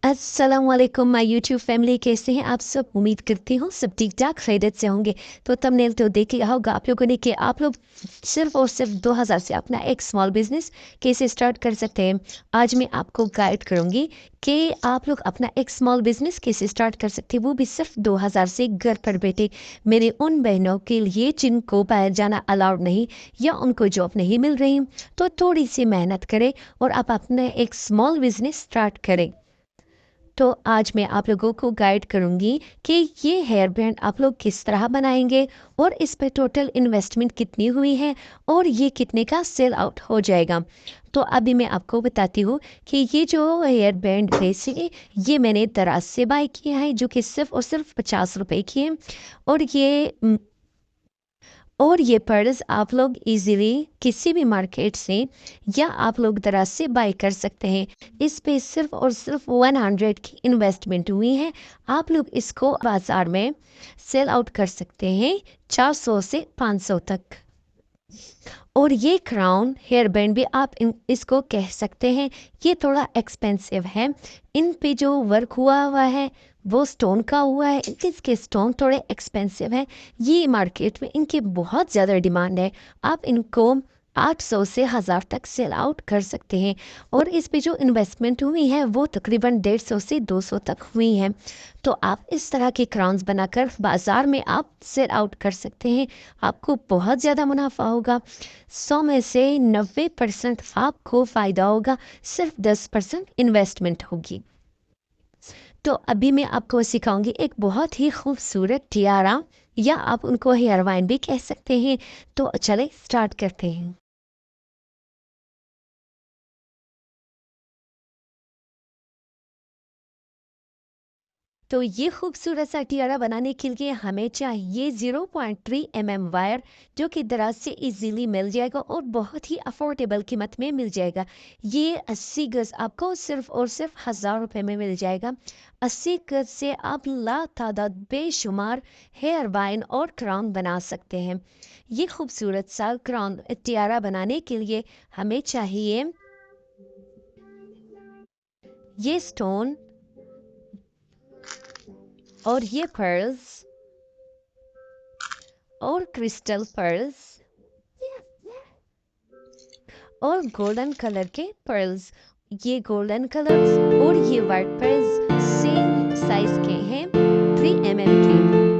अस्सलाम वालेकुम my YouTube family, कैसे हैं आप सब। उम्मीद करती हूँ सब ठीक ठाक खैरियत से होंगे। तो थंबनेल तो देख लिया होगा आप लोगों ने कि आप लोग सिर्फ और सिर्फ 2000 से अपना एक स्मॉल बिजनेस कैसे स्टार्ट कर सकते हैं। आज मैं आपको गाइड करूँगी कि आप लोग अपना एक स्मॉल बिजनेस कैसे स्टार्ट कर सकते हैं, वो भी सिर्फ 2000 से घर पर बैठे। मेरे उन बहनों के लिए जिनको बाहर जाना अलाउड नहीं या उनको जॉब नहीं मिल रही, तो थोड़ी सी मेहनत करें और आप अपना एक स्मॉल बिजनेस स्टार्ट करें। तो आज मैं आप लोगों को गाइड करूंगी कि ये हेयर बैंड आप लोग किस तरह बनाएंगे और इस पे टोटल इन्वेस्टमेंट कितनी हुई है और ये कितने का सेल आउट हो जाएगा। तो अभी मैं आपको बताती हूँ कि ये जो हेयर बैंड बेसिक ये मैंने दराज से बाय किया है, जो कि सिर्फ और सिर्फ 50 रुपए की है। और ये पर्स आप लोग इजीली किसी भी मार्केट से या आप लोग दराज से बाय कर सकते हैं। इस पे सिर्फ और सिर्फ 100 की इन्वेस्टमेंट हुई है। आप लोग इसको बाजार में सेल आउट कर सकते हैं 400 से 500 तक। और ये क्राउन हेयर बैंड भी आप इसको कह सकते हैं, ये थोड़ा एक्सपेंसिव है। इन पे जो वर्क हुआ हुआ है वो स्टोन का हुआ है, इसके स्टोन थोड़े एक्सपेंसिव है। ये मार्केट में इनके बहुत ज़्यादा डिमांड है। आप इनको 800 से 1000 तक सेल आउट कर सकते हैं। और इस पे जो इन्वेस्टमेंट हुई है वो तकरीबन 150 से 200 तक हुई है। तो आप इस तरह के क्राउन्स बनाकर बाज़ार में आप सेल आउट कर सकते हैं। आपको बहुत ज़्यादा मुनाफा होगा। 100 में से 90% आपको फ़ायदा होगा, सिर्फ 10% इन्वेस्टमेंट होगी। तो अभी मैं आपको सिखाऊंगी एक बहुत ही खूबसूरत टियारा, या आप उनको हेयर वाइन भी कह सकते हैं। तो चले स्टार्ट करते हैं। तो ये खूबसूरत सा टियारा बनाने के लिए हमें चाहिए 0.3 वायर, जो कि दराज से इजीली मिल जाएगा और बहुत ही अफोर्डेबल कीमत में मिल जाएगा। ये 80 गज आपको सिर्फ और सिर्फ 1000 रुपये में मिल जाएगा। 80 गज से आप लातादाद बेशुमार हेयर वाइन और क्राउन बना सकते हैं। ये खूबसूरत सा क्राउन टियारा बनाने के लिए हमें चाहिए ये स्टोन और ये पर्ल्स और क्रिस्टल पर्ल्स और गोल्डन कलर के पर्ल्स। ये गोल्डन कलर्स और ये वाइट पर्ल्स सेम साइज के हैं, 3 mm के।